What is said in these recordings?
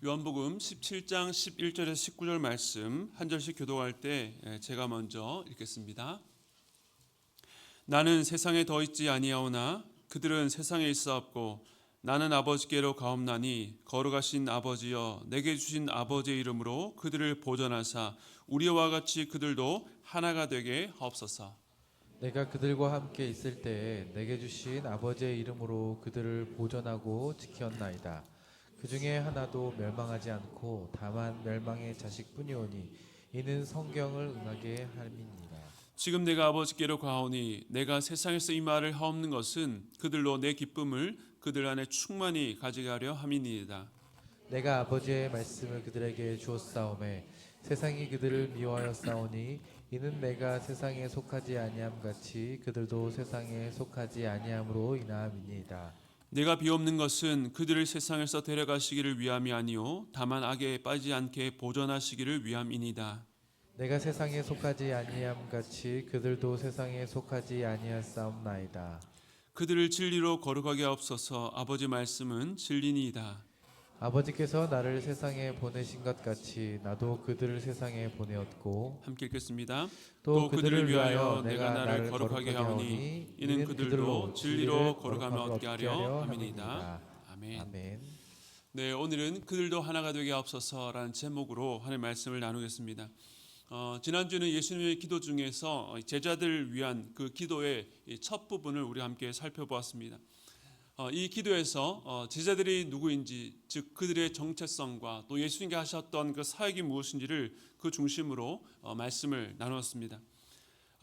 요한복음 17장 11절에서 19절 말씀 한 절씩 교독할 때 제가 먼저 읽겠습니다. 나는 세상에 더 있지 아니하오나 그들은 세상에 있사옵고 나는 아버지께로 가옵나니 거룩하신 아버지여 내게 주신 아버지의 이름으로 그들을 보전하사 우리와 같이 그들도 하나가 되게 하옵소서. 내가 그들과 함께 있을 때에 내게 주신 아버지의 이름으로 그들을 보전하고 지켰나이다. 그 중에 하나도 멸망하지 않고 다만 멸망의 자식뿐이오니 이는 성경을 응하게 함이니라. 지금 내가 아버지께로 가오니 내가 세상에서 이 말을 하옵는 것은 그들로 내 기쁨을 그들 안에 충만히 가져가려 함이니이다. 내가 아버지의 말씀을 그들에게 주었사오매 세상이 그들을 미워하여 싸우니 이는 내가 세상에 속하지 아니함 같이 그들도 세상에 속하지 아니함으로 인하함이니이다. 내가 비옵는 것은 그들을 세상에서 데려가시기를 위함이 아니요 다만 악에 빠지지 않게 보존하시기를 위함이니이다. 내가 세상에 속하지 아니함 같이 그들도 세상에 속하지 아니하사옵나이다. 그들을 진리로 거룩하게 하옵소서. 아버지 말씀은 진리니이다. 아버지께서 나를 세상에 보내신 것 같이 나도 그들을 세상에 보내었고 함께 읽겠습니다. 또 그들을 위하여 내가 나를 거룩하게 하오니 이는 그들도 진리로 거룩함을 얻게 하려 함이니이다. 아멘. 아멘. 네, 오늘은 그들도 하나가 되게 하옵소서라는 제목으로 하나님의 말씀을 나누겠습니다. 지난주는 예수님의 기도 중에서 제자들을 위한 그 기도의 첫 부분을 우리 함께 살펴보았습니다. 이 기도에서 제자들이 누구인지, 즉 그들의 정체성과 또 예수님께 하셨던 그 사역이 무엇인지를 그 중심으로 말씀을 나누었습니다.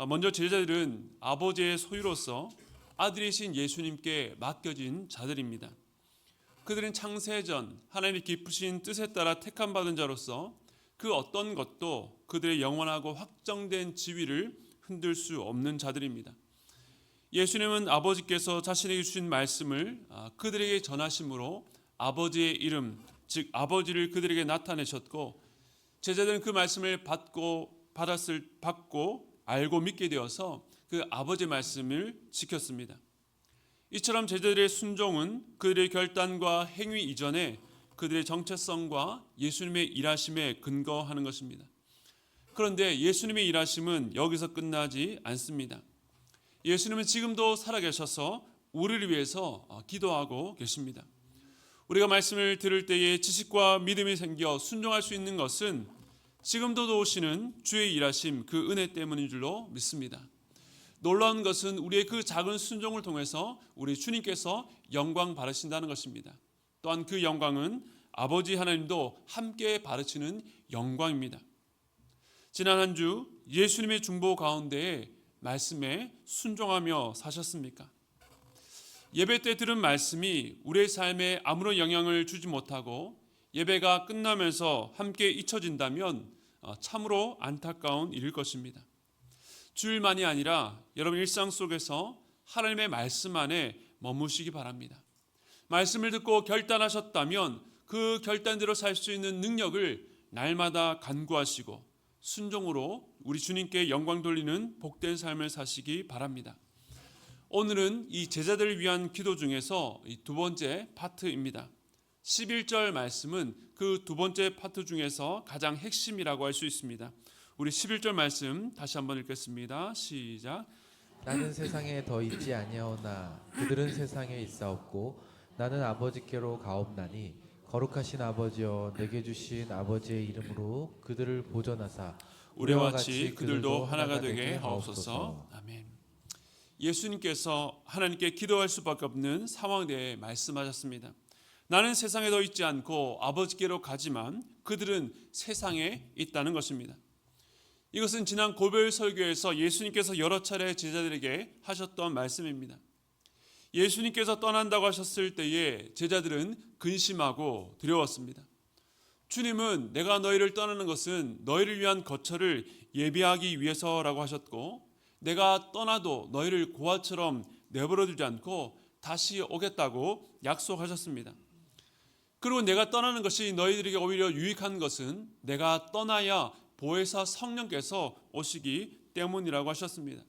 먼저 제자들은 아버지의 소유로서 아들이신 예수님께 맡겨진 자들입니다. 그들은 창세전 하나님의 기쁘신 뜻에 따라 택함 받은 자로서 그 어떤 것도 그들의 영원하고 확정된 지위를 흔들 수 없는 자들입니다. 예수님은 아버지께서 자신에게 주신 말씀을 그들에게 전하심으로 아버지의 이름, 즉 아버지를 그들에게 나타내셨고 제자들은 그 말씀을 받고 알고 믿게 되어서 그 아버지의 말씀을 지켰습니다. 이처럼 제자들의 순종은 그들의 결단과 행위 이전에 그들의 정체성과 예수님의 일하심에 근거하는 것입니다. 그런데 예수님의 일하심은 여기서 끝나지 않습니다. 예수님은 지금도 살아계셔서 우리를 위해서 기도하고 계십니다. 우리가 말씀을 들을 때에 지식과 믿음이 생겨 순종할 수 있는 것은 지금도 도우시는 주의 일하심 그 은혜 때문인 줄로 믿습니다. 놀라운 것은 우리의 그 작은 순종을 통해서 우리 주님께서 영광 받으신다는 것입니다. 또한 그 영광은 아버지 하나님도 함께 받으시는 영광입니다. 지난 한 주 예수님의 중보 가운데에 말씀에 순종하며 사셨습니까? 예배 때 들은 말씀이 우리의 삶에 아무런 영향을 주지 못하고 예배가 끝나면서 함께 잊혀진다면 참으로 안타까운 일일 것입니다. 주일만이 아니라 여러분 일상 속에서 하나님의 말씀 안에 머무시기 바랍니다. 말씀을 듣고 결단하셨다면 그 결단대로 살 수 있는 능력을 날마다 간구하시고 순종으로 우리 주님께 영광 돌리는 복된 삶을 사시기 바랍니다. 오늘은 이 제자들을 위한 기도 중에서 이 두 번째 파트입니다. 11절 말씀은 그 두 번째 파트 중에서 가장 핵심이라고 할 수 있습니다. 우리 11절 말씀 다시 한번 읽겠습니다. 시작. 나는 세상에 더 있지 아니하오나 그들은 세상에 있사옵고 나는 아버지께로 가옵나니 거룩하신 아버지여 내게 주신 아버지의 이름으로 그들을 보전하사 우리와 같이 그들도 하나가 되게 하옵소서. 아멘. 예수님께서 하나님께 기도할 수밖에 없는 상황에 대해 말씀하셨습니다. 나는 세상에 더 있지 않고 아버지께로 가지만 그들은 세상에 있다는 것입니다. 이것은 지난 고별 설교에서 예수님께서 여러 차례 제자들에게 하셨던 말씀입니다. 예수님께서 떠난다고 하셨을 때에 제자들은 근심하고 두려웠습니다. 주님은 내가 너희를 떠나는 것은 너희를 위한 거처를 예비하기 위해서라고 하셨고 내가 떠나도 너희를 고아처럼 내버려두지 않고 다시 오겠다고 약속하셨습니다. 그리고 내가 떠나는 것이 너희들에게 오히려 유익한 것은 내가 떠나야 보혜사 성령께서 오시기 때문이라고 하셨습니다.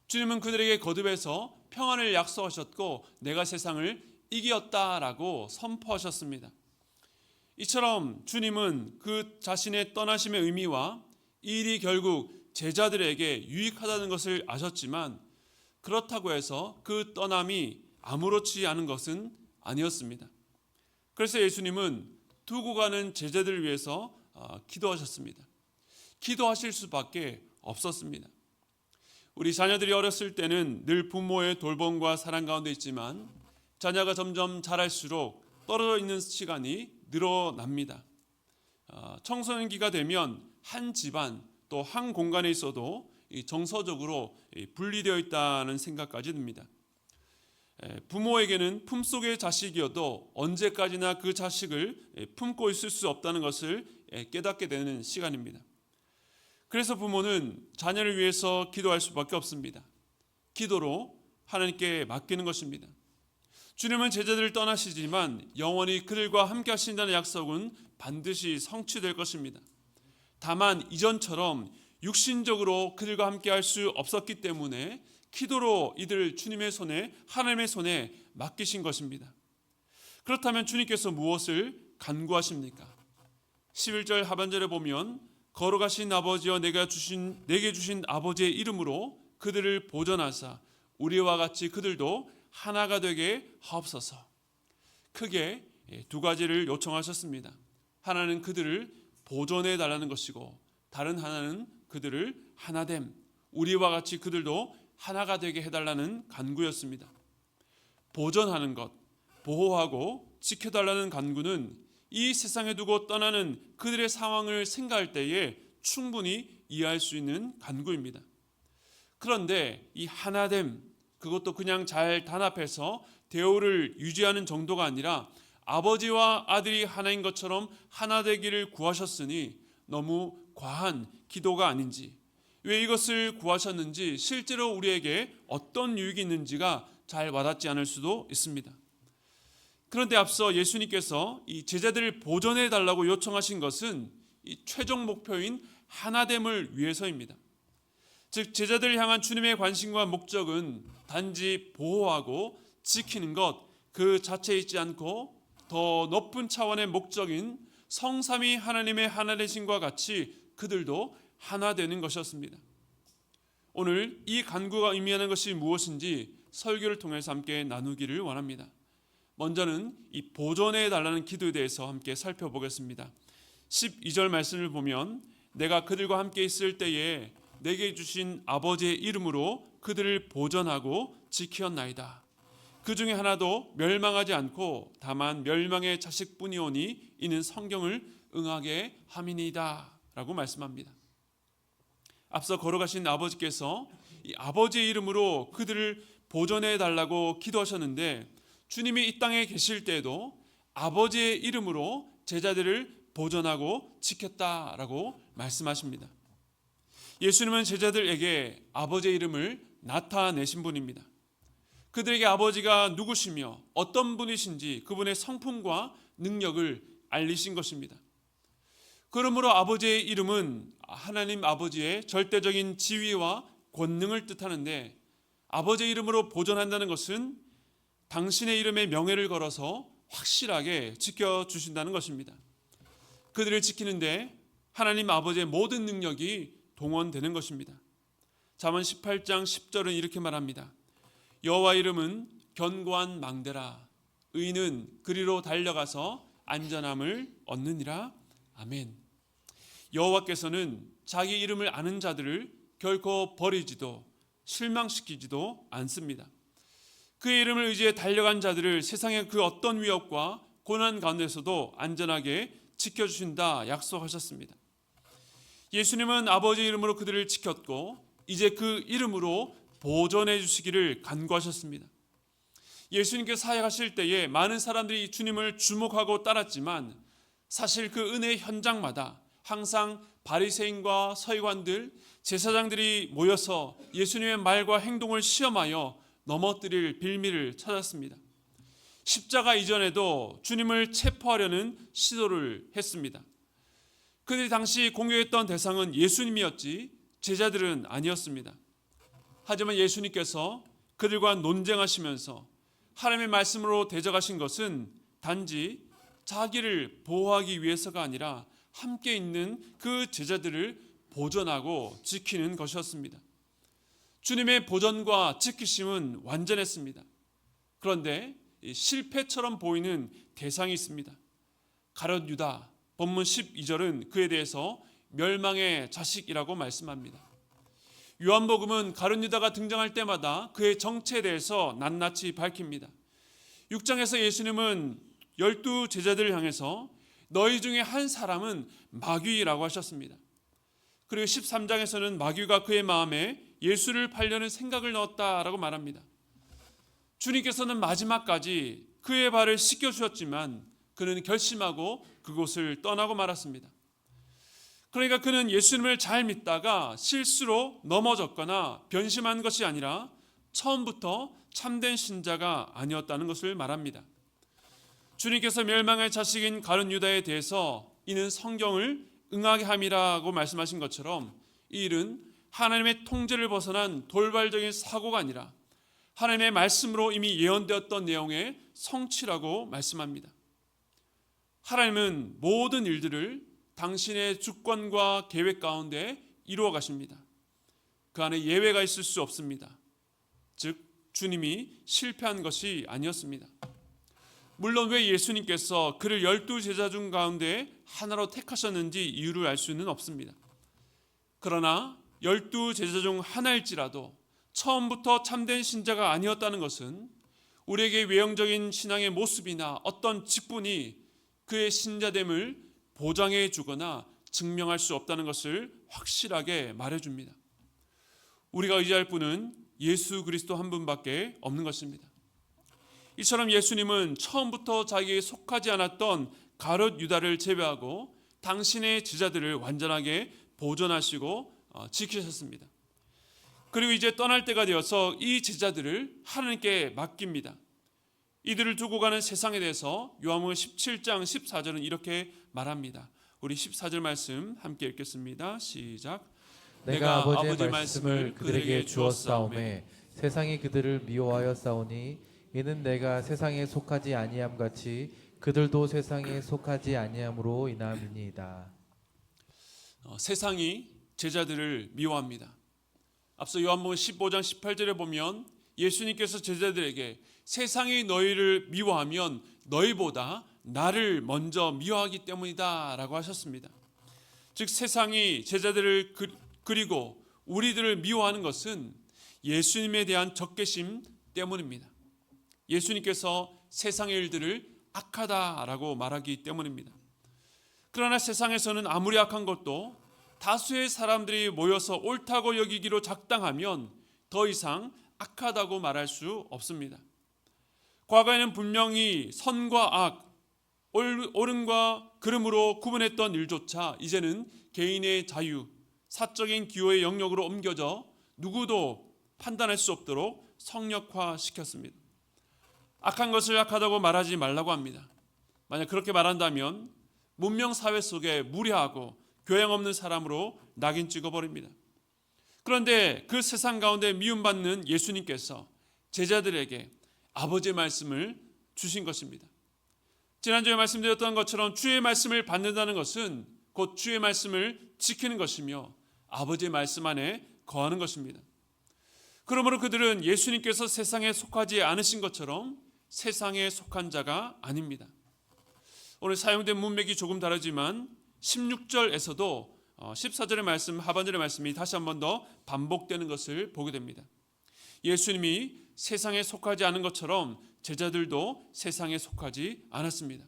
주님은 그들에게 거듭해서 평안을 약속하셨고 내가 세상을 이겼다라고 선포하셨습니다. 이처럼 주님은 그 자신의 떠나심의 의미와 이 일이 결국 제자들에게 유익하다는 것을 아셨지만 그렇다고 해서 그 떠남이 아무렇지 않은 것은 아니었습니다. 그래서 예수님은 두고 가는 제자들을 위해서 기도하셨습니다. 기도하실 수밖에 없었습니다. 우리 자녀들이 어렸을 때는 늘 부모의 돌봄과 사랑 가운데 있지만 자녀가 점점 자랄수록 떨어져 있는 시간이 늘어납니다. 청소년기가 되면 한 집안 또 한 공간에 있어도 정서적으로 분리되어 있다는 생각까지 듭니다. 부모에게는 품속의 자식이어도 언제까지나 그 자식을 품고 있을 수 없다는 것을 깨닫게 되는 시간입니다. 그래서 부모는 자녀를 위해서 기도할 수밖에 없습니다. 기도로 하나님께 맡기는 것입니다. 주님은 제자들을 떠나시지만 영원히 그들과 함께 하신다는 약속은 반드시 성취될 것입니다. 다만 이전처럼 육신적으로 그들과 함께 할 수 없었기 때문에 기도로 이들을 주님의 손에, 하나님의 손에 맡기신 것입니다. 그렇다면 주님께서 무엇을 간구하십니까? 11절 하반절에 보면 걸어가신 아버지여 내게 주신 아버지의 이름으로 그들을 보전하사 우리와 같이 그들도 하나가 되게 하옵소서. 크게 두 가지를 요청하셨습니다. 하나는 그들을 보존해 달라는 것이고 다른 하나는 그들을 하나됨, 우리와 같이 그들도 하나가 되게 해달라는 간구였습니다. 보존하는 것, 보호하고 지켜달라는 간구는 이 세상에 두고 떠나는 그들의 상황을 생각할 때에 충분히 이해할 수 있는 간구입니다. 그런데 이 하나됨, 그것도 그냥 잘 단합해서 대우를 유지하는 정도가 아니라 아버지와 아들이 하나인 것처럼 하나 되기를 구하셨으니 너무 과한 기도가 아닌지, 왜 이것을 구하셨는지, 실제로 우리에게 어떤 유익이 있는지가 잘 와닿지 않을 수도 있습니다. 그런데 앞서 예수님께서 이 제자들을 보존해 달라고 요청하신 것은 이 최종 목표인 하나됨을 위해서입니다. 즉 제자들을 향한 주님의 관심과 목적은 단지 보호하고 지키는 것 그 자체에 있지 않고 더 높은 차원의 목적인 성삼위 하나님의 하나 되심과 같이 그들도 하나 되는 것이었습니다. 오늘 이 간구가 의미하는 것이 무엇인지 설교를 통해서 함께 나누기를 원합니다. 먼저는 이 보존해 달라는 기도에 대해서 함께 살펴보겠습니다. 12절 말씀을 보면 내가 그들과 함께 있을 때에 내게 주신 아버지의 이름으로 그들을 보존하고 지키었나이다. 그 중에 하나도 멸망하지 않고 다만 멸망의 자식뿐이오니 이는 성경을 응하게 함이니이다 라고 말씀합니다. 앞서 걸어가신 아버지께서 이 아버지의 이름으로 그들을 보존해 달라고 기도하셨는데 주님이 이 땅에 계실 때에도 아버지의 이름으로 제자들을 보존하고 지켰다라고 말씀하십니다. 예수님은 제자들에게 아버지의 이름을 나타내신 분입니다. 그들에게 아버지가 누구시며 어떤 분이신지 그분의 성품과 능력을 알리신 것입니다. 그러므로 아버지의 이름은 하나님 아버지의 절대적인 지위와 권능을 뜻하는데 아버지의 이름으로 보존한다는 것은 당신의 이름에 명예를 걸어서 확실하게 지켜주신다는 것입니다. 그들을 지키는데 하나님 아버지의 모든 능력이 동원되는 것입니다. 잠언 18장 10절은 이렇게 말합니다. 여호와 이름은 견고한 망대라. 의인은 그리로 달려가서 안전함을 얻느니라. 아멘. 여호와께서는 자기 이름을 아는 자들을 결코 버리지도 실망시키지도 않습니다. 그의 이름을 의지해 달려간 자들을 세상의 그 어떤 위협과 고난 가운데서도 안전하게 지켜주신다 약속하셨습니다. 예수님은 아버지 이름으로 그들을 지켰고 이제 그 이름으로 보존해 주시기를 간구하셨습니다. 예수님께서 사역하실 때에 많은 사람들이 주님을 주목하고 따랐지만 사실 그 은혜의 현장마다 항상 바리새인과 서기관들, 제사장들이 모여서 예수님의 말과 행동을 시험하여 넘어뜨릴 빌미를 찾았습니다. 십자가 이전에도 주님을 체포하려는 시도를 했습니다. 그들이 당시 공격했던 대상은 예수님이었지 제자들은 아니었습니다. 하지만 예수님께서 그들과 논쟁하시면서 하나님의 말씀으로 대적하신 것은 단지 자기를 보호하기 위해서가 아니라 함께 있는 그 제자들을 보존하고 지키는 것이었습니다. 주님의 보존과 지키심은 완전했습니다. 그런데 실패처럼 보이는 대상이 있습니다. 가룟 유다, 본문 12절은 그에 대해서 멸망의 자식이라고 말씀합니다. 요한복음은 가룟 유다가 등장할 때마다 그의 정체에 대해서 낱낱이 밝힙니다. 6장에서 예수님은 12 제자들을 향해서 너희 중에 한 사람은 마귀라고 하셨습니다. 그리고 13장에서는 마귀가 그의 마음에 예수를 팔려는 생각을 넣었다라고 말합니다. 주님께서는 마지막까지 그의 발을 씻겨주셨지만 그는 결심하고 그곳을 떠나고 말았습니다. 그러니까 그는 예수님을 잘 믿다가 실수로 넘어졌거나 변심한 것이 아니라 처음부터 참된 신자가 아니었다는 것을 말합니다. 주님께서 멸망의 자식인 가룟 유다에 대해서 이는 성경을 응하게 함이라고 말씀하신 것처럼 이 일은 하나님의 통제를 벗어난 돌발적인 사고가 아니라 하나님의 말씀으로 이미 예언되었던 내용의 성취라고 말씀합니다. 하나님은 모든 일들을 당신의 주권과 계획 가운데 이루어 가십니다. 그 안에 예외가 있을 수 없습니다. 즉 주님이 실패한 것이 아니었습니다. 물론 왜 예수님께서 그를 12 제자 중 가운데 하나로 택하셨는지 이유를 알 수는 없습니다. 그러나 12 제자 중 하나일지라도 처음부터 참된 신자가 아니었다는 것은 우리에게 외형적인 신앙의 모습이나 어떤 직분이 그의 신자됨을 보장해 주거나 증명할 수 없다는 것을 확실하게 말해줍니다. 우리가 의지할 분은 예수 그리스도 한 분밖에 없는 것입니다. 이처럼 예수님은 처음부터 자기에게 속하지 않았던 가룟 유다를 제외하고 당신의 제자들을 완전하게 보존하시고 지키셨습니다. 그리고 이제 떠날 때가 되어서 이 제자들을 하나님께 맡깁니다. 이들을 두고 가는 세상에 대해서 요한복음 17장 14절은 이렇게 말합니다. 우리 14절 말씀 함께 읽겠습니다. 시작. 내가 아버지의 말씀을 그들에게 주었사오매 세상이 그들을 미워하여 싸우니 이는 내가 세상에 속하지 아니함 같이 그들도 세상에 속하지 아니함으로 인함이니이다. 세상이 제자들을 미워합니다. 앞서 요한복음 15장 18절에 보면 예수님께서 제자들에게 세상이 너희를 미워하면 너희보다 나를 먼저 미워하기 때문이다 라고 하셨습니다. 즉 세상이 제자들을 그리고 우리들을 미워하는 것은 예수님에 대한 적개심 때문입니다. 예수님께서 세상의 일들을 악하다라고 말하기 때문입니다. 그러나 세상에서는 아무리 악한 것도 다수의 사람들이 모여서 옳다고 여기기로 작당하면 더 이상 악하다고 말할 수 없습니다. 과거에는 분명히 선과 악, 옳음과 그름으로 구분했던 일조차 이제는 개인의 자유, 사적인 기호의 영역으로 옮겨져 누구도 판단할 수 없도록 성역화시켰습니다. 악한 것을 악하다고 말하지 말라고 합니다. 만약 그렇게 말한다면 문명사회 속에 무례하고 교양 없는 사람으로 낙인 찍어버립니다. 그런데 그 세상 가운데 미움받는 예수님께서 제자들에게 아버지의 말씀을 주신 것입니다. 지난주에 말씀드렸던 것처럼 주의 말씀을 받는다는 것은 곧 주의 말씀을 지키는 것이며 아버지의 말씀 안에 거하는 것입니다. 그러므로 그들은 예수님께서 세상에 속하지 않으신 것처럼 세상에 속한 자가 아닙니다. 오늘 사용된 문맥이 조금 다르지만 16절에서도 14절의 말씀, 하반절의 말씀이 다시 한 번 더 반복되는 것을 보게 됩니다. 예수님이 세상에 속하지 않은 것처럼 제자들도 세상에 속하지 않았습니다.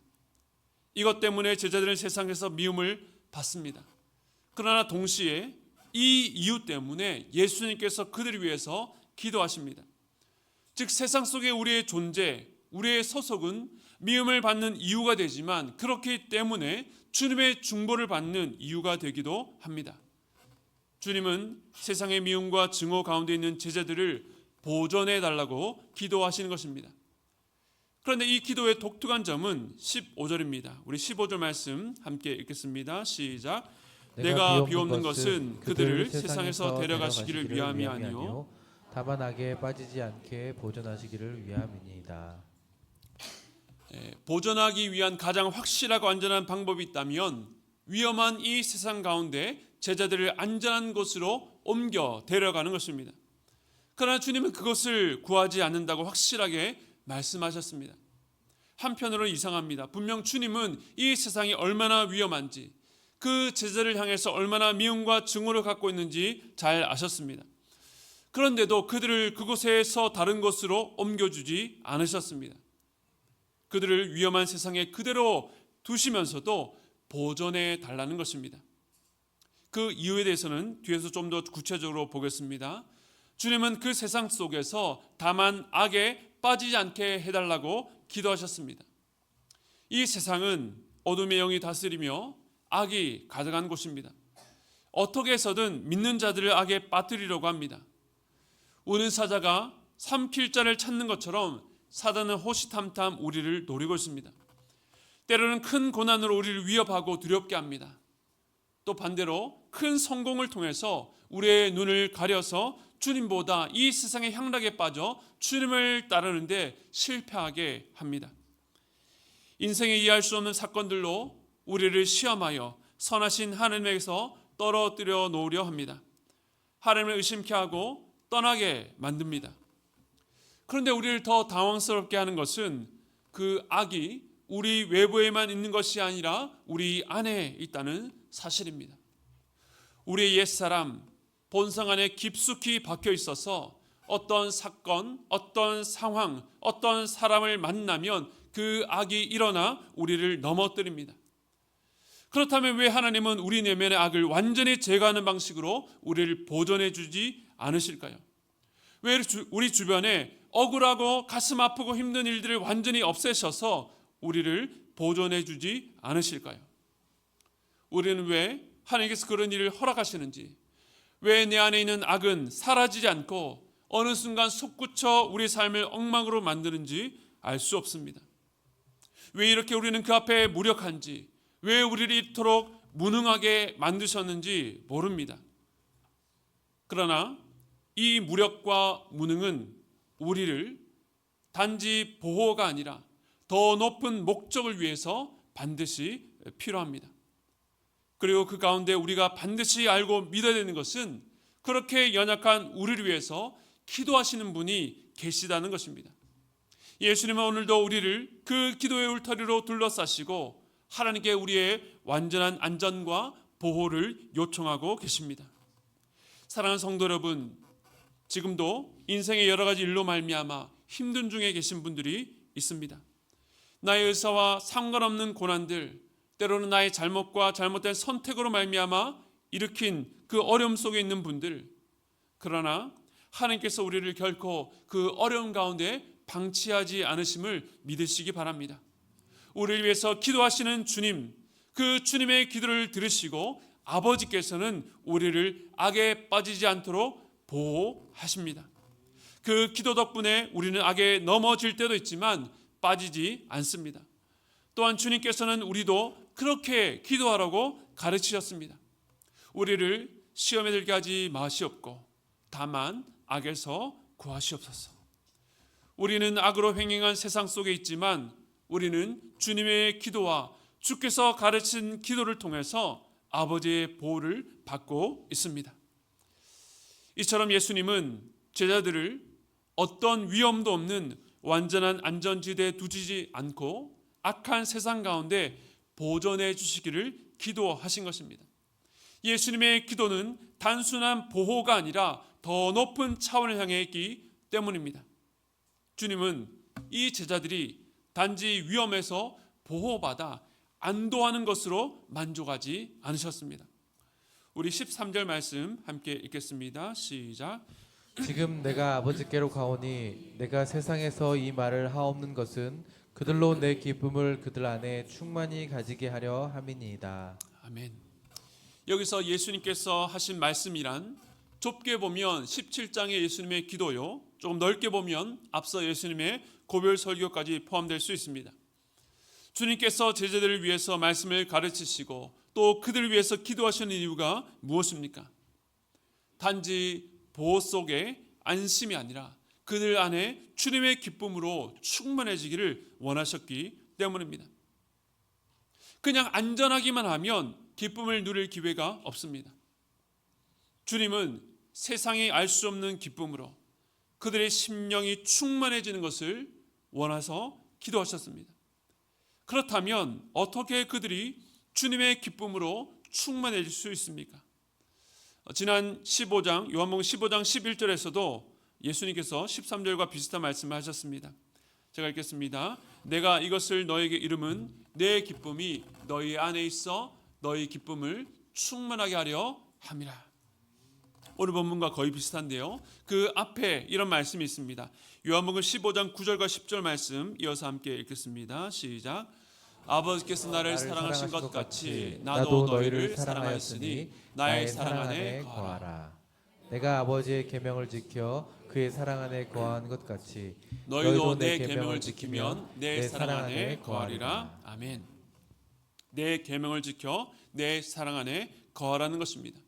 이것 때문에 제자들은 세상에서 미움을 받습니다. 그러나 동시에 이 이유 때문에 예수님께서 그들을 위해서 기도하십니다. 즉 세상 속에 우리의 존재, 우리의 소속은 미움을 받는 이유가 되지만 그렇기 때문에 주님의 중보를 받는 이유가 되기도 합니다. 주님은 세상의 미움과 증오 가운데 있는 제자들을 보존해 달라고 기도하시는 것입니다. 그런데 이 기도의 독특한 점은 15절입니다. 우리 15절 말씀 함께 읽겠습니다. 시작. 내가 비옵는 것은 그들을 세상에서 데려가시기를 위함이 아니요 다만 악에 빠지지 않게 보존하시기를 위함이니이다. 보존하기 위한 가장 확실하고 안전한 방법이 있다면 위험한 이 세상 가운데 제자들을 안전한 곳으로 옮겨 데려가는 것입니다. 그러나 주님은 그것을 구하지 않는다고 확실하게 말씀하셨습니다. 한편으로는 이상합니다. 분명 주님은 이 세상이 얼마나 위험한지, 그 제자를 향해서 얼마나 미움과 증오를 갖고 있는지 잘 아셨습니다. 그런데도 그들을 그곳에서 다른 곳으로 옮겨주지 않으셨습니다. 그들을 위험한 세상에 그대로 두시면서도 보존해 달라는 것입니다. 그 이유에 대해서는 뒤에서 좀 더 구체적으로 보겠습니다. 주님은 그 세상 속에서 다만 악에 빠지지 않게 해달라고 기도하셨습니다. 이 세상은 어둠의 영이 다스리며 악이 가득한 곳입니다. 어떻게 해서든 믿는 자들을 악에 빠뜨리려고 합니다. 우는 사자가 삼킬 자를 찾는 것처럼 사단은 호시탐탐 우리를 노리고 있습니다. 때로는 큰 고난으로 우리를 위협하고 두렵게 합니다. 또 반대로 큰 성공을 통해서 우리의 눈을 가려서 주님보다 이 세상의 향락에 빠져 주님을 따르는데 실패하게 합니다. 인생에 이해할 수 없는 사건들로 우리를 시험하여 선하신 하나님에게서 떨어뜨려 놓으려 합니다. 하나님을 의심케 하고 떠나게 만듭니다. 그런데 우리를 더 당황스럽게 하는 것은 그 악이 우리 외부에만 있는 것이 아니라 우리 안에 있다는 사실입니다. 우리의 옛사람, 본성 안에 깊숙이 박혀 있어서 어떤 사건, 어떤 상황, 어떤 사람을 만나면 그 악이 일어나 우리를 넘어뜨립니다. 그렇다면 왜 하나님은 우리 내면의 악을 완전히 제거하는 방식으로 우리를 보존해 주지 않으실까요? 왜 우리 주변에 억울하고 가슴 아프고 힘든 일들을 완전히 없애셔서 우리를 보존해 주지 않으실까요? 우리는 왜 하나님께서 그런 일을 허락하시는지, 왜 내 안에 있는 악은 사라지지 않고 어느 순간 솟구쳐 우리 삶을 엉망으로 만드는지 알 수 없습니다. 왜 이렇게 우리는 그 앞에 무력한지, 왜 우리를 이토록 무능하게 만드셨는지 모릅니다. 그러나 이 무력과 무능은 우리를 단지 보호가 아니라 더 높은 목적을 위해서 반드시 필요합니다. 그리고 그 가운데 우리가 반드시 알고 믿어야 되는 것은 그렇게 연약한 우리를 위해서 기도하시는 분이 계시다는 것입니다. 예수님은 오늘도 우리를 그 기도의 울타리로 둘러싸시고 하나님께 우리의 완전한 안전과 보호를 요청하고 계십니다. 사랑하는 성도 여러분, 지금도 인생의 여러 가지 일로 말미암아 힘든 중에 계신 분들이 있습니다. 나의 의사와 상관없는 고난들, 때로는 나의 잘못과 잘못된 선택으로 말미암아 일으킨 그 어려움 속에 있는 분들, 그러나 하나님께서 우리를 결코 그 어려움 가운데 방치하지 않으심을 믿으시기 바랍니다. 우리를 위해서 기도하시는 주님, 그 주님의 기도를 들으시고 아버지께서는 우리를 악에 빠지지 않도록 보호하십니다. 그 기도 덕분에 우리는 악에 넘어질 때도 있지만 빠지지 않습니다. 또한 주님께서는 우리도 그렇게 기도하라고 가르치셨습니다. 우리를 시험에 들게 하지 마시옵고 다만 악에서 구하시옵소서. 우리는 악으로 횡행한 세상 속에 있지만 우리는 주님의 기도와 주께서 가르친 기도를 통해서 아버지의 보호를 받고 있습니다. 이처럼 예수님은 제자들을 어떤 위험도 없는 완전한 안전지대에 두지 않고 악한 세상 가운데 보존해 주시기를 기도하신 것입니다. 예수님의 기도는 단순한 보호가 아니라 더 높은 차원을 향해 있기 때문입니다. 주님은 이 제자들이 단지 위험에서 보호받아 안도하는 것으로 만족하지 않으셨습니다. 우리 13절 말씀 함께 읽겠습니다. 시작. 지금 내가 아버지께로 가오니 내가 세상에서 이 말을 하옵는 것은 그들로 내 기쁨을 그들 안에 충만히 가지게 하려 함이니이다. 아멘. 여기서 예수님께서 하신 말씀이란 좁게 보면 17장의 예수님의 기도요, 조금 넓게 보면 앞서 예수님의 고별 설교까지 포함될 수 있습니다. 주님께서 제자들을 위해서 말씀을 가르치시고 또 그들을 위해서 기도하시는 이유가 무엇입니까? 단지 보호 속에 안심이 아니라 그들 안에 주님의 기쁨으로 충만해지기를 원하셨기 때문입니다. 그냥 안전하기만 하면 기쁨을 누릴 기회가 없습니다. 주님은 세상이 알 수 없는 기쁨으로 그들의 심령이 충만해지는 것을 원해서 기도하셨습니다. 그렇다면 어떻게 그들이 주님의 기쁨으로 충만해질 수 있습니까? 지난 15장 요한복음 15장 11절에서도 예수님께서 13절과 비슷한 말씀을 하셨습니다. 제가 읽겠습니다. 내가 이것을 너에게 이름은 내 기쁨이 너희 안에 있어 너희 기쁨을 충만하게 하려 함이라. 오늘 본문과 거의 비슷한데요. 그 앞에 이런 말씀이 있습니다. 요한복음 15장 9절과 10절 말씀 이어서 함께 읽겠습니다. 시작. 아버지께서 나를 사랑하신 것 같이 나도 너희를 사랑하였으니 나의 사랑 안에 거하라. 내가 아버지의 계명을 지켜 그의 사랑 안에 거한 것 같이 너희도 내 계명을 지키면 내 사랑 안에 거하리라. 아멘. 내 계명을 지켜 내 사랑 안에 거하라는 것입니다.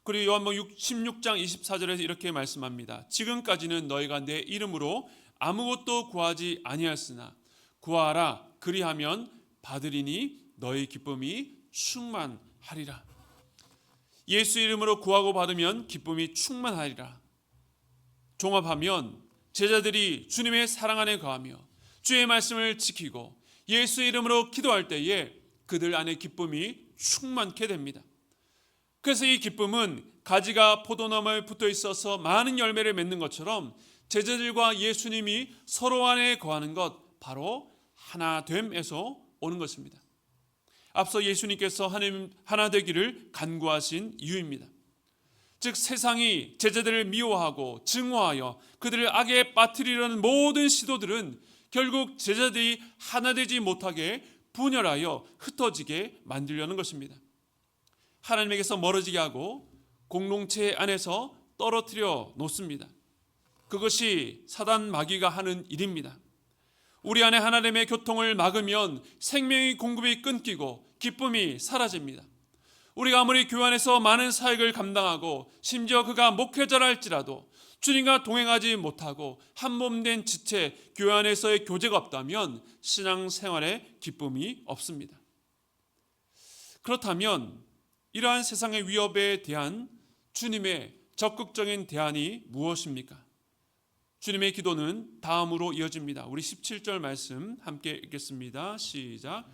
그리고 요한복음 16장 24절에서 이렇게 말씀합니다. 지금까지는 너희가 내 이름으로 아무것도 구하지 아니하였으나 구하라 그리하면 받으리니 너희 기쁨이 충만하리라. 예수 이름으로 구하고 받으면 기쁨이 충만하리라. 종합하면 제자들이 주님의 사랑 안에 거하며 주의 말씀을 지키고 예수 이름으로 기도할 때에 그들 안에 기쁨이 충만케 됩니다. 그래서 이 기쁨은 가지가 포도나무에 붙어 있어서 많은 열매를 맺는 것처럼 제자들과 예수님이 서로 안에 거하는 것 바로 하나됨에서 오는 것입니다. 앞서 예수님께서 하나님 하나 되기를 간구하신 이유입니다. 즉 세상이 제자들을 미워하고 증오하여 그들을 악에 빠뜨리려는 모든 시도들은 결국 제자들이 하나 되지 못하게 분열하여 흩어지게 만들려는 것입니다. 하나님에게서 멀어지게 하고 공동체 안에서 떨어뜨려 놓습니다. 그것이 사단 마귀가 하는 일입니다. 우리 안에 하나님의 교통을 막으면 생명의 공급이 끊기고 기쁨이 사라집니다. 우리가 아무리 교회 안에서 많은 사역을 감당하고 심지어 그가 목회자라 할지라도 주님과 동행하지 못하고 한 몸 된 지체 교회 안에서의 교제가 없다면 신앙생활에 기쁨이 없습니다. 그렇다면 이러한 세상의 위협에 대한 주님의 적극적인 대안이 무엇입니까? 주님의 기도는 다음으로 이어집니다. 우리 17절 말씀 함께 읽겠습니다. 시작.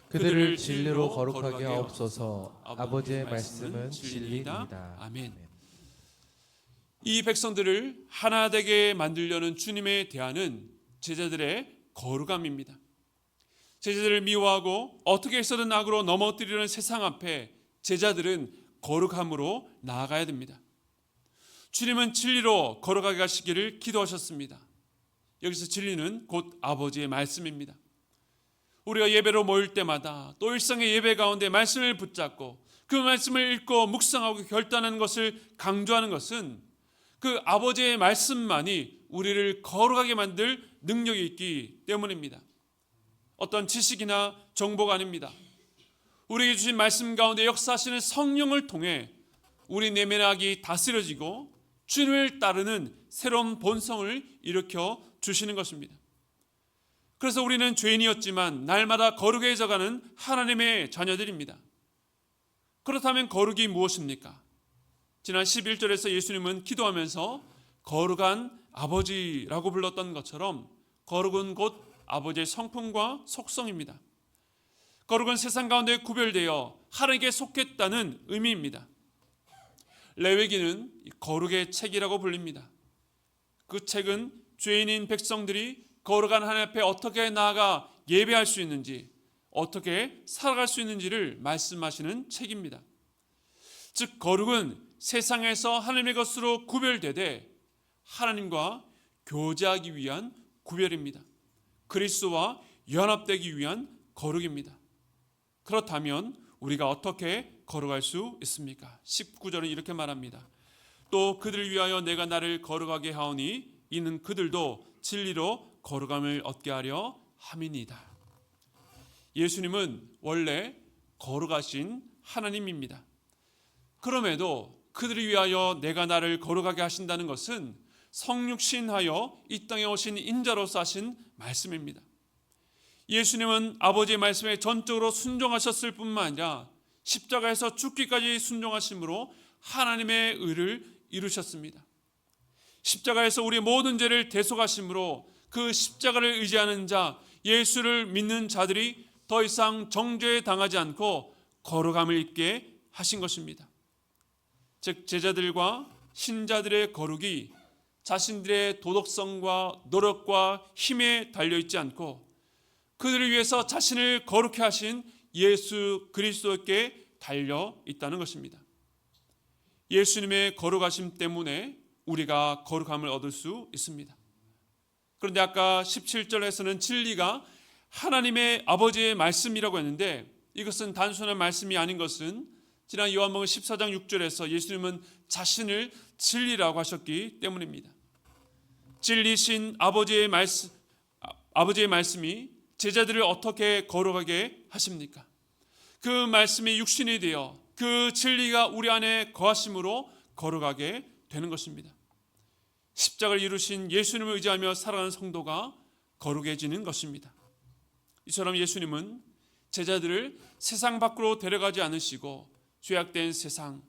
그들을 진리로 거룩하게 하옵소서. 아버지의 말씀은 진리입니다. 아멘. 이 백성들을 하나 되게 만들려는 주님의 대안은 제자들의 거룩함입니다. 제자들을 미워하고 어떻게 해서든 악으로 넘어뜨리려는 세상 앞에 제자들은 거룩함으로 나아가야 됩니다. 주님은 진리로 걸어가게 하시기를 기도하셨습니다. 여기서 진리는 곧 아버지의 말씀입니다. 우리가 예배로 모일 때마다 또 일상의 예배 가운데 말씀을 붙잡고 그 말씀을 읽고 묵상하고 결단하는 것을 강조하는 것은 그 아버지의 말씀만이 우리를 거룩하게 만들 능력이 있기 때문입니다. 어떤 지식이나 정보가 아닙니다. 우리에게 주신 말씀 가운데 역사하시는 성령을 통해 우리 내면의 악이 다스려지고 주님을 따르는 새로운 본성을 일으켜 주시는 것입니다. 그래서 우리는 죄인이었지만 날마다 거룩해져가는 하나님의 자녀들입니다. 그렇다면 거룩이 무엇입니까? 지난 11절에서 예수님은 기도하면서 거룩한 아버지라고 불렀던 것처럼 거룩은 곧 아버지의 성품과 속성입니다. 거룩은 세상 가운데 구별되어 하나님께 속했다는 의미입니다. 레위기는 거룩의 책이라고 불립니다. 그 책은 죄인인 백성들이 거룩한 하나님 앞에 어떻게 나아가 예배할 수 있는지, 어떻게 살아갈 수 있는지를 말씀하시는 책입니다. 즉 거룩은 세상에서 하나님의 것으로 구별되되 하나님과 교제하기 위한 구별입니다. 그리스도와 연합되기 위한 거룩입니다. 그렇다면 우리가 어떻게 거룩할 수 있습니까? 19절은 이렇게 말합니다. 또 그들을 위하여 내가 나를 거룩하게 하오니 이는 그들도 진리로 거룩함을 얻게 하려 함이니이다. 예수님은 원래 거룩하신 하나님입니다. 그럼에도 그들을 위하여 내가 나를 거룩하게 하신다는 것은 성육신하여 이 땅에 오신 인자로서 하신 말씀입니다. 예수님은 아버지의 말씀에 전적으로 순종하셨을 뿐만 아니라 십자가에서 죽기까지 순종하심으로 하나님의 의를 이루셨습니다. 십자가에서 우리 모든 죄를 대속하심으로 그 십자가를 의지하는 자, 예수를 믿는 자들이 더 이상 정죄에 당하지 않고 거룩함을 입게 하신 것입니다. 즉 제자들과 신자들의 거룩이 자신들의 도덕성과 노력과 힘에 달려있지 않고 그들을 위해서 자신을 거룩해 하신 예수 그리스도께 달려 있다는 것입니다. 예수님의 거룩하심 때문에 우리가 거룩함을 얻을 수 있습니다. 그런데 아까 17절에서는 진리가 하나님의 아버지의 말씀이라고 했는데 이것은 단순한 말씀이 아닌 것은 지난 요한복음 14장 6절에서 예수님은 자신을 진리라고 하셨기 때문입니다. 진리신 아버지의 말씀이 제자들을 어떻게 거룩하게 하십니까? 그 말씀이 육신이 되어 그 진리가 우리 안에 거하심으로 거룩하게 되는 것입니다. 십자가를 이루신 예수님을 의지하며 살아가는 성도가 거룩해지는 것입니다. 이처럼 예수님은 제자들을 세상 밖으로 데려가지 않으시고 죄악된 세상,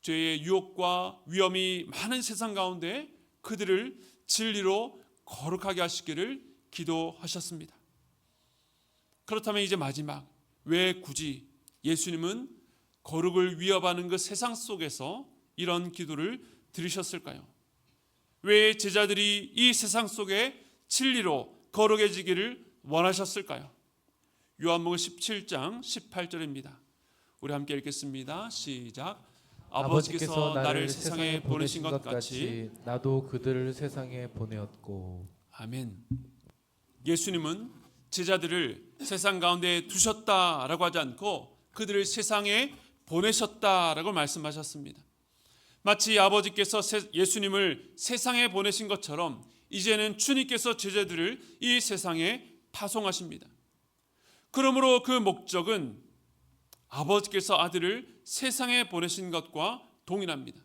죄의 유혹과 위험이 많은 세상 가운데 그들을 진리로 거룩하게 하시기를 기도하셨습니다. 그렇다면 이제 마지막, 왜 굳이 예수님은 거룩을 위협하는 그 세상 속에서 이런 기도를 드리셨을까요? 왜 제자들이 이 세상 속에 진리로 거룩해지기를 원하셨을까요? 요한복음 17장 18절입니다. 우리 함께 읽겠습니다. 시작. 아버지께서 나를 세상에 보내신 것 같이 나도 그들을 세상에 보내었고. 아멘. 예수님은 제자들을 세상 가운데 두셨다라고 하지 않고 그들을 세상에 보내셨다라고 말씀하셨습니다. 마치 아버지께서 예수님을 세상에 보내신 것처럼 이제는 주님께서 제자들을 이 세상에 파송하십니다. 그러므로 그 목적은 아버지께서 아들을 세상에 보내신 것과 동일합니다.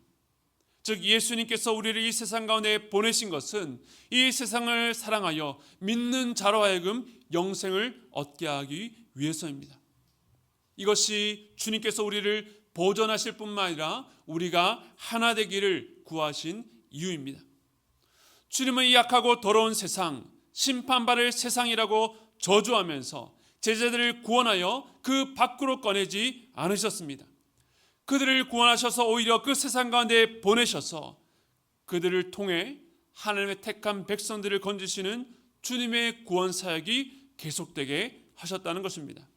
즉 예수님께서 우리를 이 세상 가운데 보내신 것은 이 세상을 사랑하여 믿는 자로 하여금 영생을 얻게 하기 위해서입니다. 이것이 주님께서 우리를 보존하실 뿐만 아니라 우리가 하나 되기를 구하신 이유입니다. 주님은 이 약하고 더러운 세상, 심판받을 세상이라고 저주하면서 제자들을 구원하여 그 밖으로 꺼내지 않으셨습니다. 그들을 구원하셔서 오히려 그 세상 가운데 보내셔서 그들을 통해 하나님의 택한 백성들을 건지시는 주님의 구원 사역이 계속되게 하셨다는 것입니다.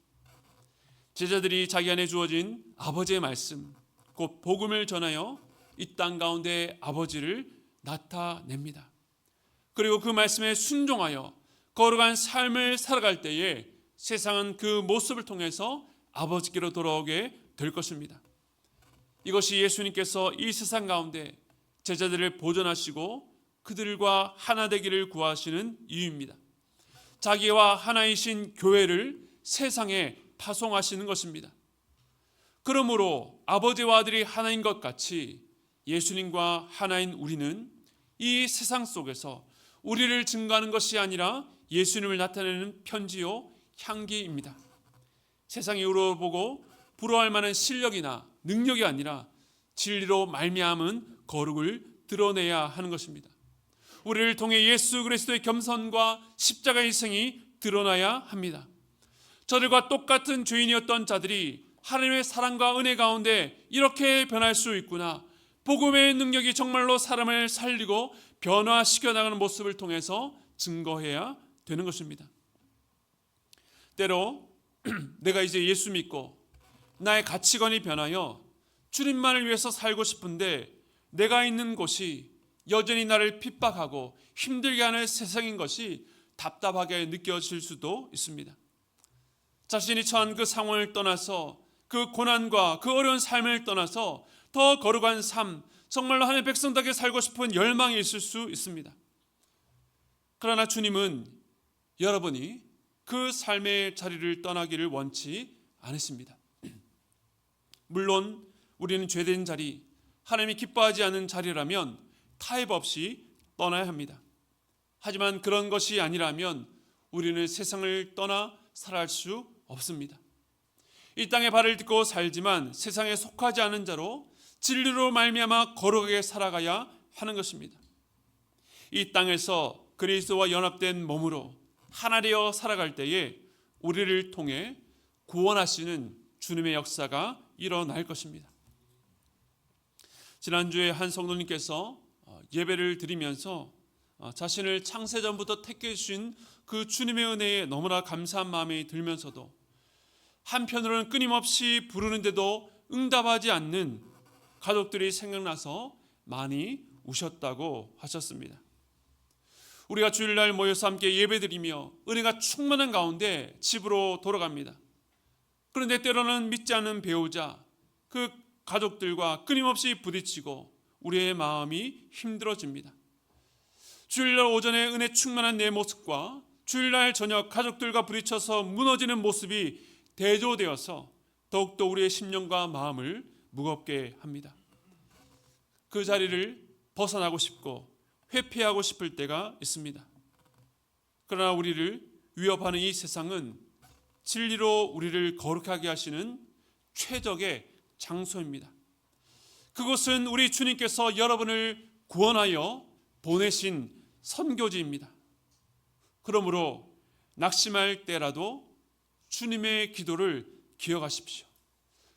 제자들이 자기 안에 주어진 아버지의 말씀, 곧 복음을 전하여 이 땅 가운데 아버지를 나타냅니다. 그리고 그 말씀에 순종하여 거룩한 삶을 살아갈 때에 세상은 그 모습을 통해서 아버지께로 돌아오게 될 것입니다. 이것이 예수님께서 이 세상 가운데 제자들을 보존하시고 그들과 하나 되기를 구하시는 이유입니다. 자기와 하나이신 교회를 세상에 파송하시는 것입니다. 그러므로 아버지와 아들이 하나인 것 같이 예수님과 하나인 우리는 이 세상 속에서 우리를 증거하는 것이 아니라 예수님을 나타내는 편지요 향기입니다. 세상이 우러보고 부러워할 만한 실력이나 능력이 아니라 진리로 말미암은 거룩을 드러내야 하는 것입니다. 우리를 통해 예수 그리스도의 겸손과 십자가의 희생이 드러나야 합니다. 저들과 똑같은 죄인이었던 자들이 하나님의 사랑과 은혜 가운데 이렇게 변할 수 있구나. 복음의 능력이 정말로 사람을 살리고 변화시켜 나가는 모습을 통해서 증거해야 되는 것입니다. 때로 내가 이제 예수 믿고 나의 가치관이 변하여 주님만을 위해서 살고 싶은데 내가 있는 곳이 여전히 나를 핍박하고 힘들게 하는 세상인 것이 답답하게 느껴질 수도 있습니다. 자신이 처한 그 상황을 떠나서 그 고난과 그 어려운 삶을 떠나서 더 거룩한 삶, 정말로 하나님의 백성답게 살고 싶은 열망이 있을 수 있습니다. 그러나 주님은 여러분이 그 삶의 자리를 떠나기를 원치 않으십니다. 물론 우리는 죄된 자리, 하나님이 기뻐하지 않는 자리라면 타협 없이 떠나야 합니다. 하지만 그런 것이 아니라면 우리는 세상을 떠나 살아갈 수 없습니다. 이 땅에 발을 딛고 살지만 세상에 속하지 않은 자로 진리로 말미암아 거룩하게 살아가야 하는 것입니다. 이 땅에서 그리스도와 연합된 몸으로 하나 되어 살아갈 때에 우리를 통해 구원하시는 주님의 역사가 일어날 것입니다. 지난주에 한 성도님께서 예배를 드리면서 자신을 창세전부터 택해 주신 그 주님의 은혜에 너무나 감사한 마음이 들면서도 한편으로는 끊임없이 부르는데도 응답하지 않는 가족들이 생각나서 많이 우셨다고 하셨습니다. 우리가 주일날 모여서 함께 예배드리며 은혜가 충만한 가운데 집으로 돌아갑니다. 그런데 때로는 믿지 않는 배우자, 그 가족들과 끊임없이 부딪히고 우리의 마음이 힘들어집니다. 주일날 오전에 은혜 충만한 내 모습과 주일날 저녁 가족들과 부딪혀서 무너지는 모습이 대조되어서 더욱더 우리의 심령과 마음을 무겁게 합니다. 그 자리를 벗어나고 싶고 회피하고 싶을 때가 있습니다. 그러나 우리를 위협하는 이 세상은 진리로 우리를 거룩하게 하시는 최적의 장소입니다. 그곳은 우리 주님께서 여러분을 구원하여 보내신 선교지입니다. 그러므로 낙심할 때라도 주님의 기도를 기억하십시오.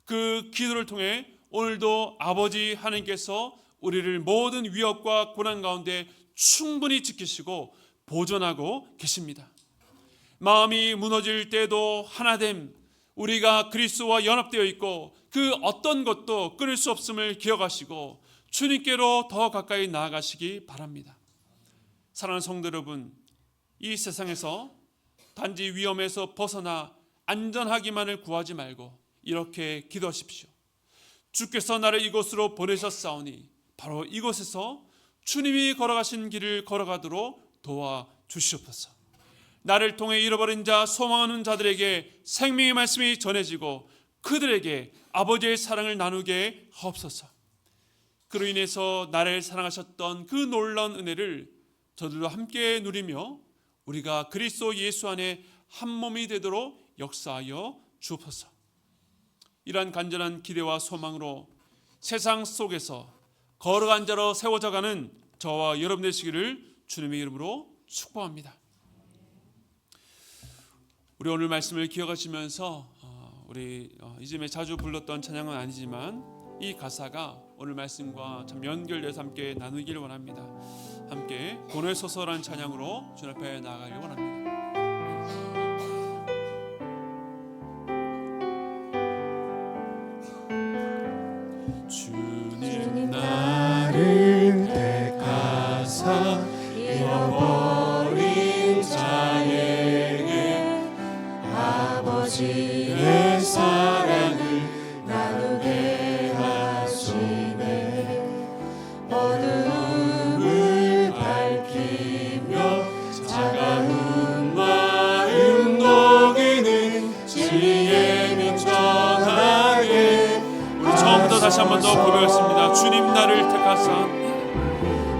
그 기도를 통해 오늘도 아버지 하나님께서 우리를 모든 위협과 고난 가운데 충분히 지키시고 보존하고 계십니다. 마음이 무너질 때도 하나됨, 우리가 그리스도와 연합되어 있고 그 어떤 것도 끊을 수 없음을 기억하시고 주님께로 더 가까이 나아가시기 바랍니다. 사랑하는 성도 여러분, 이 세상에서 단지 위험에서 벗어나 안전하기만을 구하지 말고 이렇게 기도하십시오. 주께서 나를 이곳으로 보내셨사오니 바로 이곳에서 주님이 걸어가신 길을 걸어가도록 도와주시옵소서. 나를 통해 잃어버린 자, 소망하는 자들에게 생명의 말씀이 전해지고 그들에게 아버지의 사랑을 나누게 하옵소서. 그로 인해서 나를 사랑하셨던 그 놀라운 은혜를 저들도 함께 누리며 우리가 그리스도 예수 안에 한 몸이 되도록 역사하여 주옵소서. 이러한 간절한 기대와 소망으로 세상 속에서 거룩한 자로 세워져가는 저와 여러분 되시기를 주님의 이름으로 축복합니다. 우리 오늘 말씀을 기억하시면서 우리 이즘에 자주 불렀던 찬양은 아니지만 이 가사가 오늘 말씀과 참 연결돼서 함께 나누기를 원합니다. 함께 보내소서라는 찬양으로 주님 앞에 나아가길 원합니다. 주님 나를 택하사 잃어버린 자에게 아버지의 사랑을 나누게 하시네. 어두움을 밝히며 차가운 마음 녹이는 지혜 빛 전하게. 우리 처음부터 다시 한 번 더 고백했습니다. 주님 나를 택하사,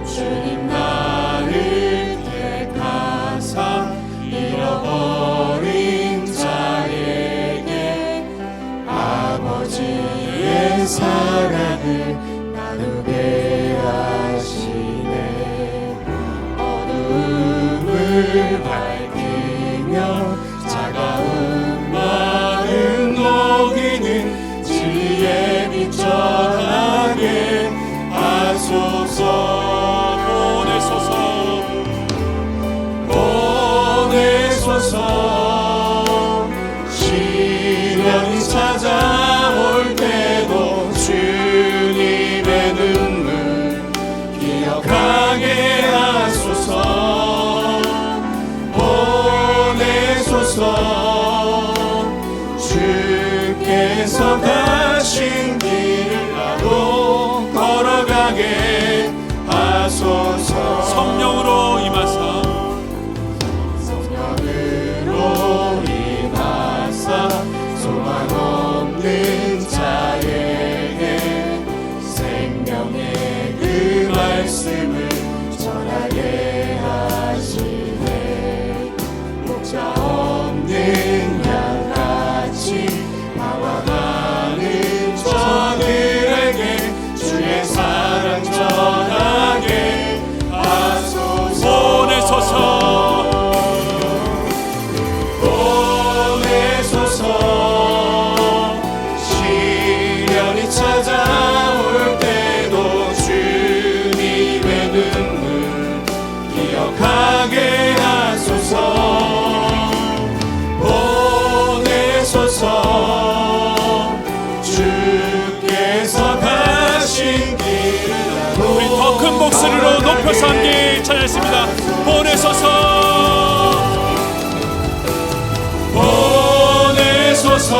주님 나를 택하사 잃어버린 자에게 아버지의 사랑을 나누게 하시네. 어두움을 밝히며 차가운 마음 녹이는 지혜 빛 전하게 하소서. 보내소서. 주께서 가신 길을 우리 더 큰 목소리로 높여서 함께 찬양했습니다. 보내소서 보내소서.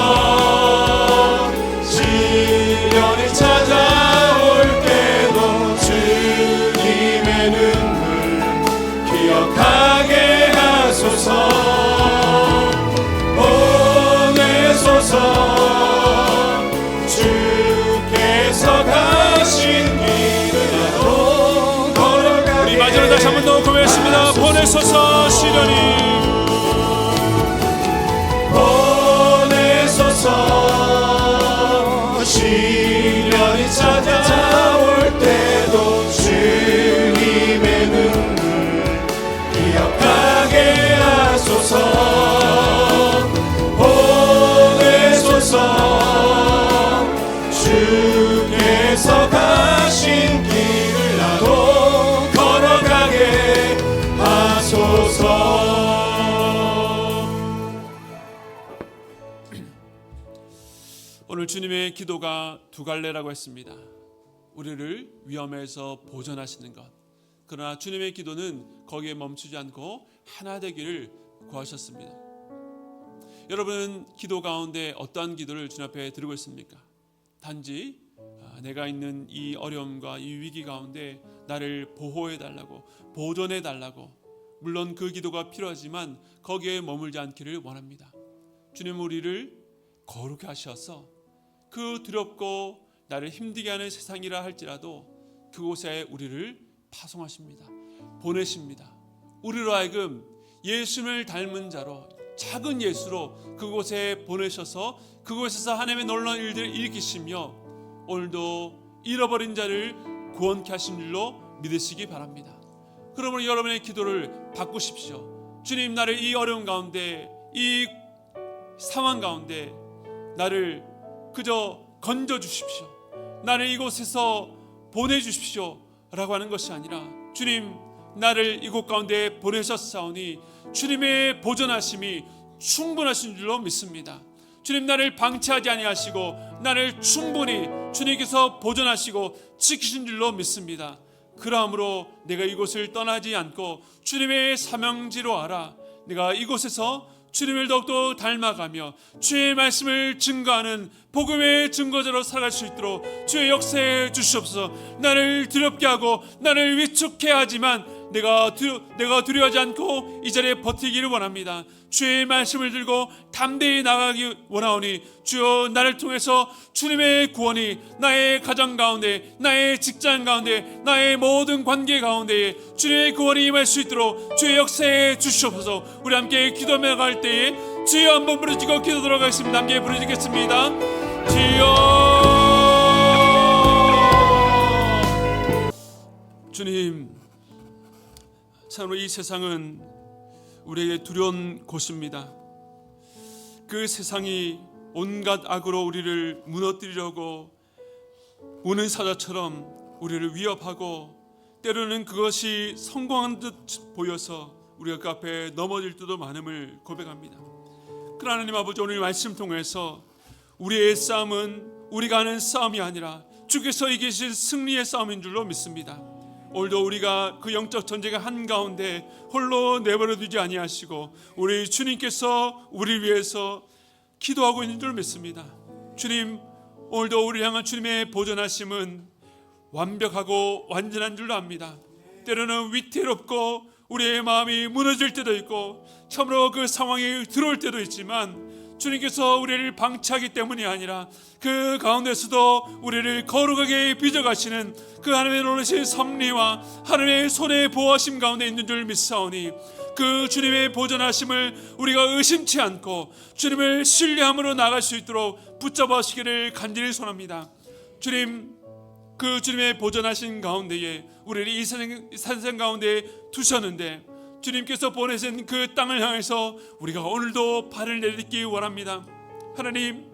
시련이 찾아올 때도 주님의 눈물 기억하게 하소서. 보내소서. 주께서 가신 길을 나도 걸어가게. 우리 마지막으로 다시 한 번 더 고백했습니다. 보내소서 시련이 시련이 찾아올 때도 주님의 눈물 기억하게 하소서. 보내소서. 주께서 가신 길을 나도 걸어가게 하소서. 오늘 주님의 기도가 두 갈래라고 했습니다. 우리를 위험에서 보존하시는 것. 그러나 주님의 기도는 거기에 멈추지 않고 하나 되기를 구하셨습니다. 여러분은 기도 가운데 어떠한 기도를 주님 앞에 드리고 있습니까? 단지 내가 있는 이 어려움과 이 위기 가운데 나를 보호해 달라고, 보존해 달라고. 물론 그 기도가 필요하지만 거기에 머물지 않기를 원합니다. 주님 우리를 거룩히 하셔서 그 두렵고 나를 힘들게 하는 세상이라 할지라도 그곳에 우리를 파송하십니다. 보내십니다. 우리로 하여금 예수님을 닮은 자로, 작은 예수로 그곳에 보내셔서 그곳에서 하나님의 놀라운 일들을 일으키시며 오늘도 잃어버린 자를 구원케 하신 줄로 믿으시기 바랍니다. 그러므로 여러분의 기도를 바꾸십시오. 주님, 나를 이 어려운 가운데, 이 상황 가운데 나를 그저 건져주십시오. 나를 이곳에서 보내주십시오 라고 하는 것이 아니라, 주님, 나를 이곳 가운데 보내셨사오니 주님의 보존하심이 충분하신 줄로 믿습니다. 주님, 나를 방치하지 아니하시고 나를 충분히 주님께서 보존하시고 지키신 줄로 믿습니다. 그러므로 내가 이곳을 떠나지 않고 주님의 사명지로 알아 내가 이곳에서 주님을 더욱더 닮아가며 주의 말씀을 증거하는 복음의 증거자로 살아갈 수 있도록 주의 역사에 주시옵소서. 나를 두렵게 하고 나를 위축해 하지만 내가 두려워하지 않고 이 자리에 버티기를 원합니다. 주의 말씀을 들고 담대히 나가기 원하오니 주여, 나를 통해서 주님의 구원이 나의 가정 가운데, 나의 직장 가운데, 나의 모든 관계 가운데에 주님의 구원이 임할 수 있도록 주의 역사에 주시옵소서. 우리 함께 기도하며 갈 때에 주여 한번 부르짖고 기도하도록 하겠습니다. 함께 부르짖겠습니다. 주여. 주님, 참으로 이 세상은 우리에게 두려운 곳입니다. 그 세상이 온갖 악으로 우리를 무너뜨리려고 우는 사자처럼 우리를 위협하고, 때로는 그것이 성공한 듯 보여서 우리가 그 앞에 넘어질 때도 많음을 고백합니다. 그러나 하나님 아버지, 오늘 말씀 통해서 우리의 싸움은 우리가 하는 싸움이 아니라 주께서 이기신 승리의 싸움인 줄로 믿습니다. 오늘도 우리가 그 영적 전쟁의 한가운데 홀로 내버려 두지 아니하시고 우리 주님께서 우리를 위해서 기도하고 있는 줄 믿습니다. 주님, 오늘도 우리를 향한 주님의 보존하심은 완벽하고 완전한 줄로 압니다. 때로는 위태롭고 우리의 마음이 무너질 때도 있고 참으로 그 상황이 들어올 때도 있지만 주님께서 우리를 방치하기 때문이 아니라 그 가운데서도 우리를 거룩하게 빚어가시는 그 하나님의 놀라신 섭리와 하나님의 손의 보호하심 가운데 있는 줄 믿사오니 그 주님의 보존하심을 우리가 의심치 않고 주님을 신뢰함으로 나갈 수 있도록 붙잡아 주시기를 간절히 소원합니다. 주님, 그 주님의 보존하신 가운데에 우리를 이 산생 가운데 두셨는데 주님께서 보내신 그 땅을 향해서 우리가 오늘도 발을 내딛기 원합니다. 하나님,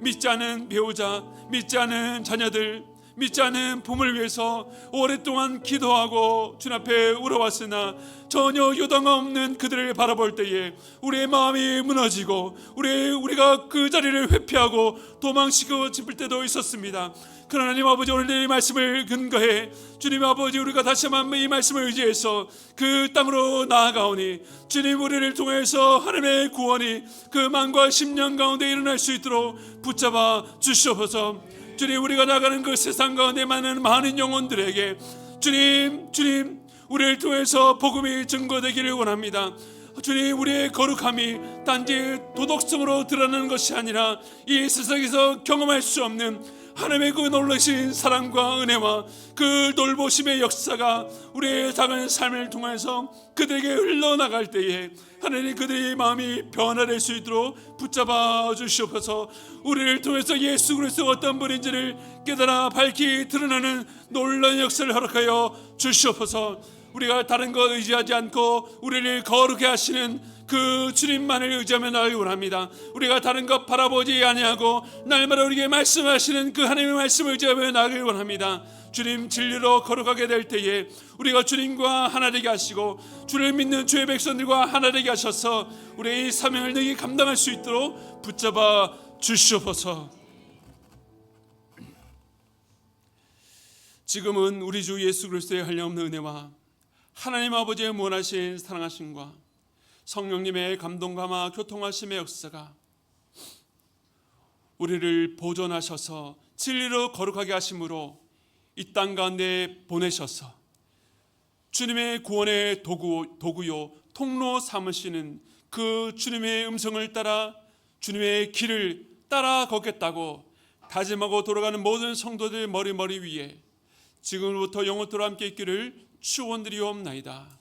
믿지 않은 배우자, 믿지 않은 자녀들, 믿지 않는 부모를 위해서 오랫동안 기도하고 주님 앞에 울어왔으나 전혀 요당 없는 그들을 바라볼 때에 우리의 마음이 무너지고 우리가 그 자리를 회피하고 도망치고 싶을 때도 있었습니다. 그러나 하나님 아버지, 오늘 이 말씀을 근거해 주님 아버지, 우리가 다시 한번 이 말씀을 의지해서 그 땅으로 나아가오니 주님, 우리를 통해서 하나님의 구원이 그 만과 10년 가운데 일어날 수 있도록 붙잡아 주시옵소서. 주님, 우리가 나가는 그 세상 가운데 많은 영혼들에게 주님 우리를 통해서 복음이 증거되기를 원합니다. 주님, 우리의 거룩함이 단지 도덕성으로 드러나는 것이 아니라 이 세상에서 경험할 수 없는 하나님의 그 놀라신 사랑과 은혜와 그 돌보심의 역사가 우리의 작은 삶을 통해서 그들에게 흘러나갈 때에 하나님, 그들의 마음이 변화될 수 있도록 붙잡아 주시옵소서. 우리를 통해서 예수 그리스도가 어떤 분인지를 깨달아 밝히 드러나는 놀라운 역사를 허락하여 주시옵소서. 우리가 다른 것 의지하지 않고 우리를 거룩해 하시는 그 주님만을 의지하며 나아가기 원합니다. 우리가 다른 것 바라보지 아니하고 날마다 우리에게 말씀하시는 그 하나님의 말씀을 의지하며 나아가기 원합니다. 주님, 진리로 거룩하게 될 때에 우리가 주님과 하나 되게 하시고 주를 믿는 주의 백성들과 하나 되게 하셔서 우리의 이 사명을 능히 감당할 수 있도록 붙잡아 주시옵소서. 지금은 우리 주 예수 그리스도의 한량없는 은혜와 하나님 아버지의 무한하신 사랑하심과 성령님의 감동감화 교통하심의 역사가 우리를 보존하셔서 진리로 거룩하게 하심으로 이 땅 가운데 보내셔서 주님의 구원의 도구요 통로 삼으시는 그 주님의 음성을 따라 주님의 길을 따라 걷겠다고 다짐하고 돌아가는 모든 성도들 머리 위에 지금부터 영원토록 함께 있기를 축원드리옵나이다.